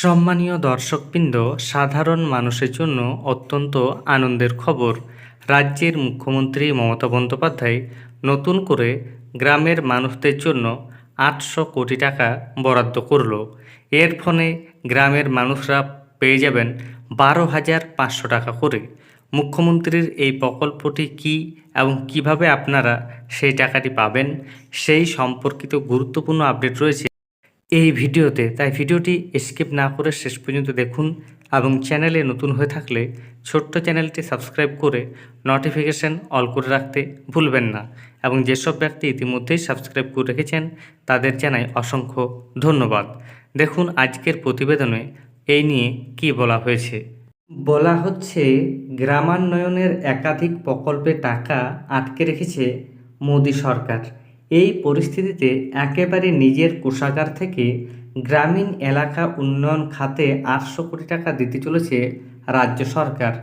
সম্মানীয় দর্শকবৃন্দ, সাধারণ মানুষের জন্য অত্যন্ত আনন্দের খবর। রাজ্যের মুখ্যমন্ত্রী মমতা বন্দ্যোপাধ্যায় নতুন করে গ্রামের মানুষদের জন্য ৮০০ কোটি টাকা বরাদ্দ করল। এর ফলে গ্রামের মানুষরা পেয়ে যাবেন ১২,৫০০ টাকা করে। মুখ্যমন্ত্রীর এই প্রকল্পটি কী এবং কিভাবে আপনারা সেই টাকাটি পাবেন, সেই সম্পর্কিত গুরুত্বপূর্ণ আপডেট রয়েছে এই ভিডিওতে। তাই ভিডিওটি স্কিপ না করে শেষ পর্যন্ত দেখুন এবং চ্যানেলে নতুন হয়ে থাকলে ছোট্ট চ্যানেলটি সাবস্ক্রাইব করে নোটিফিকেশান অল করে রাখতে ভুলবেন না। এবং যেসব ব্যক্তি ইতিমধ্যেই সাবস্ক্রাইব করে রেখেছেন তাদের জানাই অসংখ্য ধন্যবাদ। দেখুন আজকের প্রতিবেদনে এই নিয়ে কি বলা হয়েছে। বলা হচ্ছে, গ্রামান্বয়নের একাধিক প্রকল্পে টাকা আটকে রেখেছে মোদী সরকার। এই পরিস্থিতিতে একেবারে নিজের কোষাগার থেকে গ্রামীণ এলাকা উন্নয়ন খাতে ৮০০ কোটি টাকা দিতে চলেছে রাজ্য সরকার।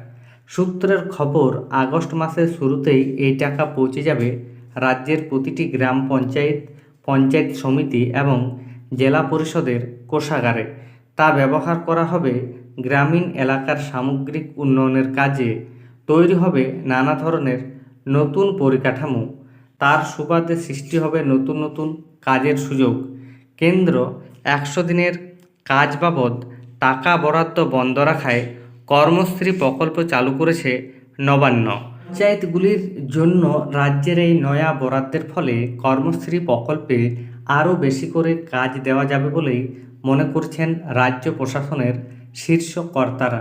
সূত্রের খবর, আগস্ট মাসের শুরুতেই এই টাকা পৌঁছে যাবে রাজ্যের প্রতিটি গ্রাম পঞ্চায়েত, পঞ্চায়েত সমিতি এবং জেলা পরিষদের কোষাগারে। তা ব্যবহার করা হবে গ্রামীণ এলাকার সামগ্রিক উন্নয়নের কাজে। তৈরি হবে নানা ধরনের নতুন পরিকাঠামো। তার সুবাদে সৃষ্টি হবে নতুন নতুন কাজের সুযোগ। কেন্দ্র ১০০ দিনের কাজ বাবদ টাকা বরাদ্দ বন্ধ রাখায় কর্মশ্রী প্রকল্প চালু করেছে নবান্ন। পঞ্চায়েতগুলির জন্য রাজ্যের এই নয়া বরাদ্দের ফলে কর্মশ্রী প্রকল্পে আরও বেশি করে কাজ দেওয়া যাবে বলেই মনে করছেন রাজ্য প্রশাসনের শীর্ষ কর্তারা।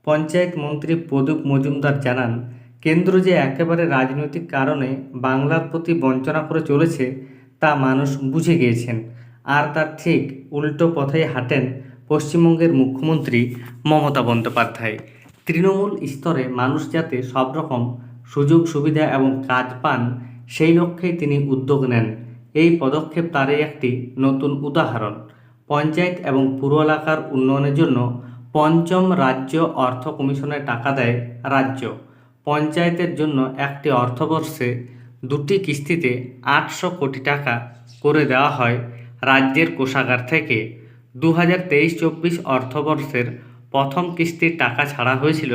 পঞ্চায়েত মন্ত্রী প্রদীপ মজুমদার জানান, কেন্দ্র যে একেবারে রাজনৈতিক কারণে বাংলার প্রতি বঞ্চনা করে চলেছে তা মানুষ বুঝে গিয়েছেন। আর তার ঠিক উল্টো পথেই হাঁটেন পশ্চিমবঙ্গের মুখ্যমন্ত্রী মমতা বন্দ্যোপাধ্যায়। তৃণমূল স্তরে মানুষ যাতে সব রকম সুযোগ সুবিধা এবং কাজ পান, সেই লক্ষ্যেই তিনি উদ্যোগ নেন। এই পদক্ষেপ তারই একটি নতুন উদাহরণ। পঞ্চায়েত এবং পুর এলাকার উন্নয়নের জন্য পঞ্চম রাজ্য অর্থ কমিশনে টাকা দেয় রাজ্য। পঞ্চায়েতের জন্য একটি অর্থবর্ষে 2টি কিস্তিতে ৮০০ কোটি টাকা করে দেওয়া হয় রাজ্যের কোষাগার থেকে। 2023-24 অর্থবর্ষের প্রথম কিস্তির টাকা ছাড়া হয়েছিল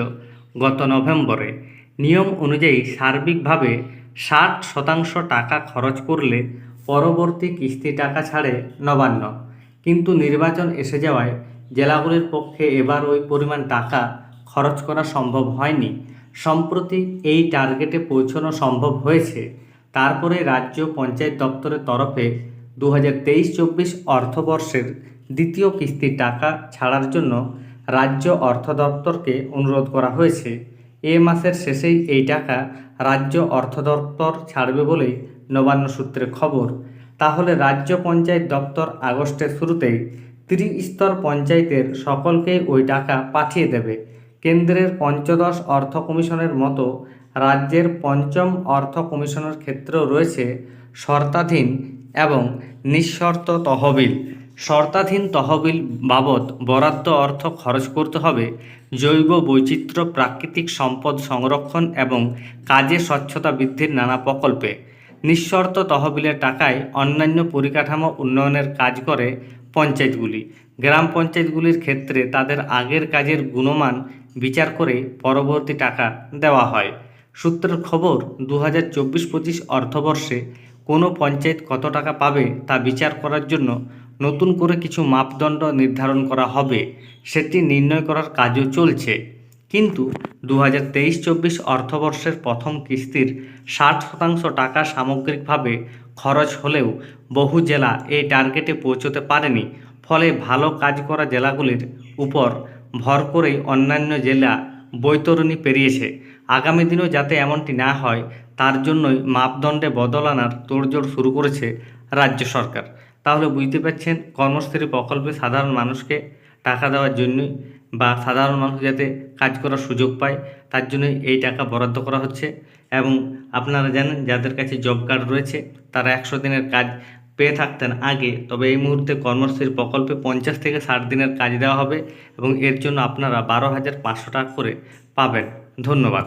গত নভেম্বরে। নিয়ম অনুযায়ী সার্বিকভাবে 60% টাকা খরচ করলে পরবর্তী কিস্তি টাকা ছাড়ে নবান্ন। কিন্তু নির্বাচন এসে যাওয়ায় জেলাগুলির পক্ষে এবার ওই পরিমাণ টাকা খরচ করা সম্ভব হয়নি। সম্প্রতি এই টার্গেটে পৌঁছানো সম্ভব হয়েছে। তারপরে রাজ্য পঞ্চায়েত দপ্তরের তরফে 2023-24 অর্থবর্ষের দ্বিতীয় কিস্তির টাকা ছাড়ার জন্য রাজ্য অর্থ দপ্তরকে অনুরোধ করা হয়েছে। এ মাসের শেষেই এই টাকা রাজ্য অর্থ দপ্তর ছাড়বে বলেই নবান্ন সূত্রে খবর। তাহলে রাজ্য পঞ্চায়েত দপ্তর আগস্টের শুরুতেই ত্রিস্তর পঞ্চায়েতের সকলকেই ওই টাকা পাঠিয়ে দেবে। কেন্দ্রের পঞ্চদশ অর্থ কমিশনের মতো রাজ্যের পঞ্চম অর্থ কমিশনের ক্ষেত্রেও রয়েছে শর্তাধীন এবং নিঃশর্ত তহবিল। শর্তাধীন তহবিল বাবদ বরাদ্দ অর্থ খরচ করতে হবে জৈব বৈচিত্র্য, প্রাকৃতিক সম্পদ সংরক্ষণ এবং কাজে স্বচ্ছতা বৃদ্ধির নানা প্রকল্পে। নিঃশর্ত তহবিলের টাকায় অন্যান্য পরিকাঠামো উন্নয়নের কাজ করে পঞ্চায়েতগুলি। গ্রাম পঞ্চায়েতগুলির ক্ষেত্রে তাদের আগের কাজের গুণমান বিচার করে পরবর্তী টাকা দেওয়া হয়। সূত্রের খবর, 2024-25 অর্থবর্ষে কোনো পঞ্চায়েত কত টাকা পাবে তা বিচার করার জন্য নতুন করে কিছু মাপদণ্ড নির্ধারণ করা হবে। সেটি নির্ণয় করার কাজও চলছে। কিন্তু 2023-24 অর্থবর্ষের প্রথম কিস্তির 60% টাকা সামগ্রিকভাবে খরচ হলেও বহু জেলা এই টার্গেটে পৌঁছতে পারেনি। ফলে ভালো কাজ করা জেলাগুলির উপর ভর করেই অন্যান্য জেলা বৈতরণী পেরিয়েছে। আগামী দিনেও যাতে এমনটি না হয় তার জন্যই মাপদণ্ডে বদল আনার তোড়জোড় শুরু করেছে রাজ্য সরকার। তাহলে বুঝতে পারছেন, কর্মশ্রী প্রকল্পে সাধারণ মানুষকে টাকা দেওয়ার জন্যই বা সাধারণ মানুষ যাতে কাজ করার সুযোগ পায় তার জন্যই এই টাকা বরাদ্দ করা হচ্ছে। এবং আপনারা জানেন, যাদের কাছে জব কার্ড রয়েছে তারা 100 দিনের কাজ পেয়ে থাকতেন আগে, তবে এই মুহূর্তে কর্মশ্রী প্রকল্পে 50 থেকে 60 দিনের কাজ দেওয়া হবে এবং এর জন্য আপনারা 12,500 টাকা করে পাবেন। ধন্যবাদ।